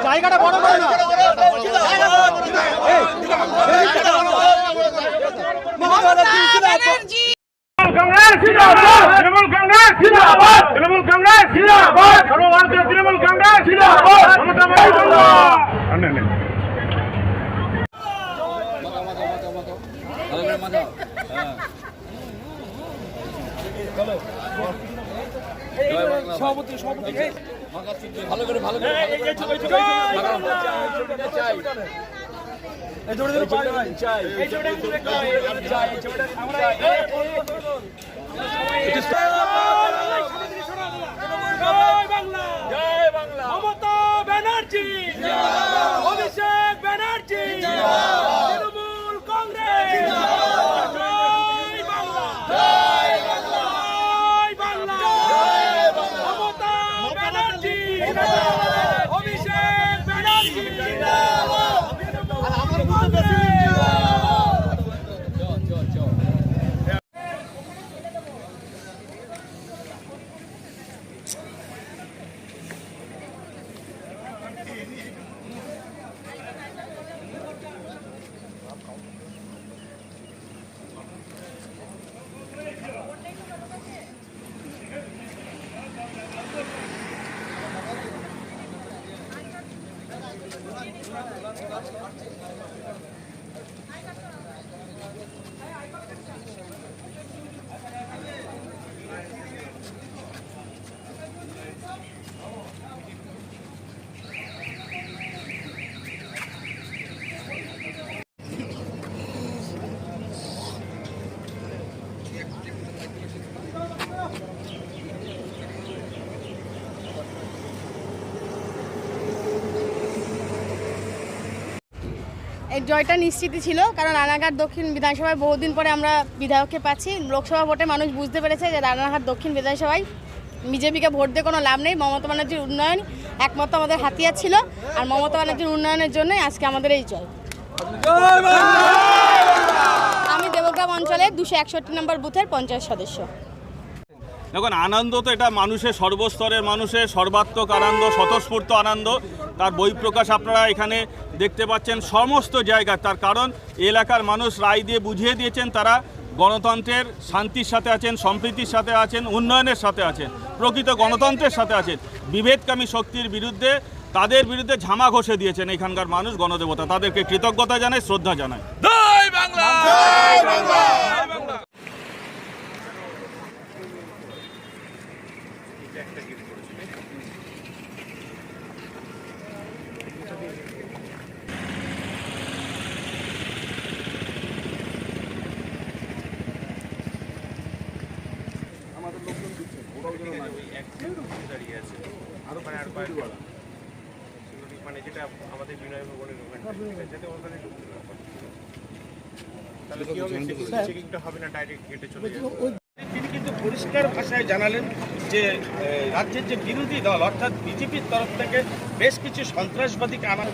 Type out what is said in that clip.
জায়গাটা বড় বড় না कांग्रेस जिंदाबाद तृणमूल कांग्रेस जिंदाबाद तृणमूल कांग्रेस जिंदाबाद सर्वभारतीय तृणमूल कांग्रेस जिंदाबाद ममता সভাপতি ভালো করে এই জোরে জোরে পাই ভাই চাই এই জোরে জোরে চাই এই জোরে আমরা জয় বাংলা মমতা ব্যানার্জি জিন্দাবাদ অভিষেক ব্যানার্জি জিন্দাবাদ তৃণমূল কংগ্রেস জিন্দাবাদ জয় বাংলা জয় বাংলা জয় বাংলা জয় বাংলা মমতা ব্যানার্জি জিন্দাবাদ অভিষেক ব্যানার্জি জিন্দাবাদ এই জয়টা নিশ্চিতই ছিল, কারণ রানাঘাট দক্ষিণ বিধানসভায় বহুদিন পরে আমরা বিধায়ককে পাচ্ছি। লোকসভা ভোটে মানুষ বুঝতে পেরেছে যে রানাঘাট দক্ষিণ বিধানসভায় বিজেপিকে ভোট দিয়ে কোনো লাভ নেই। মমতা ব্যানার্জির উন্নয়ন একমাত্র আমাদের হাতিয়ার ছিল, আর মমতা ব্যানার্জির উন্নয়নের জন্যই আজকে আমাদের এই জয়। আমি দেবগ্রাম অঞ্চলের 261 নম্বর বুথের পঞ্চায়েত সদস্য। দেখুন, আনন্দ তো এটা মানুষের সর্বস্তরের মানুষের সর্বাত্মক আনন্দ, স্বতঃস্ফূর্ত আনন্দ। তার বহিঃপ্রকাশ আপনারা এখানে দেখতে পাচ্ছেন সমস্ত জায়গায়। তার কারণ এলাকার মানুষ রায় দিয়ে বুঝিয়ে দিয়েছেন তারা গণতন্ত্রের শান্তির সাথে আছেন, সম্প্রীতির সাথে আছেন, উন্নয়নের সাথে আছেন, প্রকৃত গণতন্ত্রের সাথে আছেন। বিভেদকামী শক্তির বিরুদ্ধে তাদের বিরুদ্ধে ঝামা ঘষে দিয়েছেন এখানকার মানুষ, গণদেবতা। তাদেরকে কৃতজ্ঞতা জানায়, শ্রদ্ধা জানায়। জয় বাংলা, জয় বাংলা। মানে যেটা আমাদের বিনয় ভবনের যাতে ওখানে তাহলে কি হবে, চেকিংটা হবে না, ডাইরেক্ট গেটে চলে যাবে। তিনি কিন্তু পরিষ্কার ভাষায় জানালেন যে রাজ্যের যে বিরোধী দল অর্থাৎ বিজেপির তরফ থেকে বেশ কিছু সন্ত্রাসবাদীকে আনা